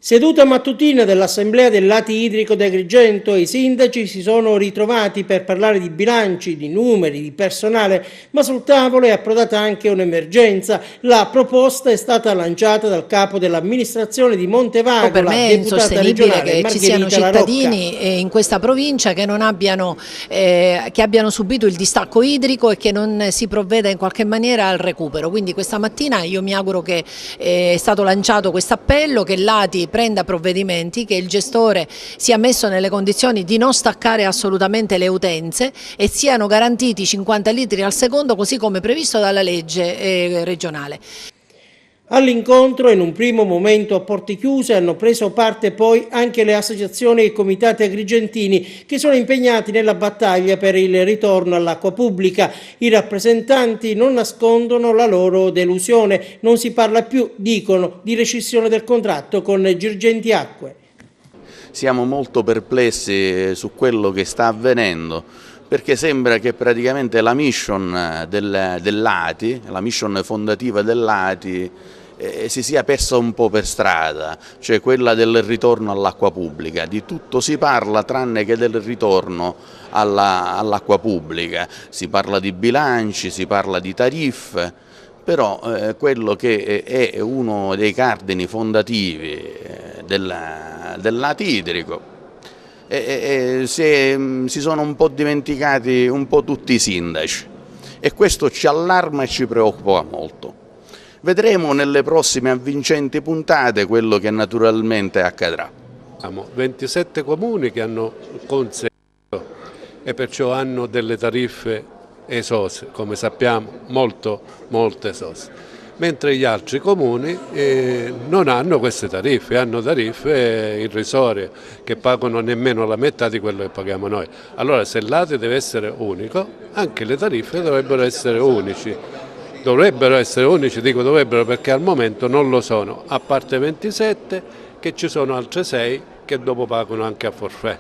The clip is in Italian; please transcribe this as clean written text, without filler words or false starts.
Seduta mattutina dell'Assemblea del Lati Idrico di Agrigento, i sindaci si sono ritrovati per parlare di bilanci, di numeri, di personale, ma sul tavolo è approdata anche un'emergenza. La proposta è stata lanciata dal capo dell'amministrazione di Montevago, per me è insostenibile che ci siano cittadini in questa provincia che abbiano subito il distacco idrico e che non si provveda in qualche maniera al recupero. Quindi questa mattina io mi auguro che è stato lanciato questo appello, che Lati prenda provvedimenti, che il gestore sia messo nelle condizioni di non staccare assolutamente le utenze e siano garantiti 50 litri al secondo, così come previsto dalla legge regionale. All'incontro, in un primo momento a porte chiuse, hanno preso parte poi anche le associazioni e i comitati agrigentini che sono impegnati nella battaglia per il ritorno all'acqua pubblica. I rappresentanti non nascondono la loro delusione, non si parla più, dicono, di rescissione del contratto con Girgenti Acque. Siamo molto perplessi su quello che sta avvenendo, perché sembra che praticamente la mission dell'Lati, la mission fondativa dell'Lati, si sia persa un po' per strada, cioè quella del ritorno all'acqua pubblica. Di tutto si parla tranne che del ritorno all'acqua pubblica. Si parla di bilanci, si parla di tariffe, però quello che è uno dei cardini fondativi del Lati idrico si sono un po' dimenticati un po' tutti i sindaci, e questo ci allarma e ci preoccupa molto. Vedremo nelle prossime avvincenti puntate quello che naturalmente accadrà. Siamo 27 comuni che hanno consegnato e perciò hanno delle tariffe esose, come sappiamo molto esose, mentre gli altri comuni non hanno queste tariffe, hanno tariffe irrisorie che pagano nemmeno la metà di quello che paghiamo noi. Allora, se il Lati deve essere unico, anche le tariffe dovrebbero essere unici. Dovrebbero essere unici, dico dovrebbero perché al momento non lo sono, a parte 27 che ci sono altre 6 che dopo pagano anche a forfait.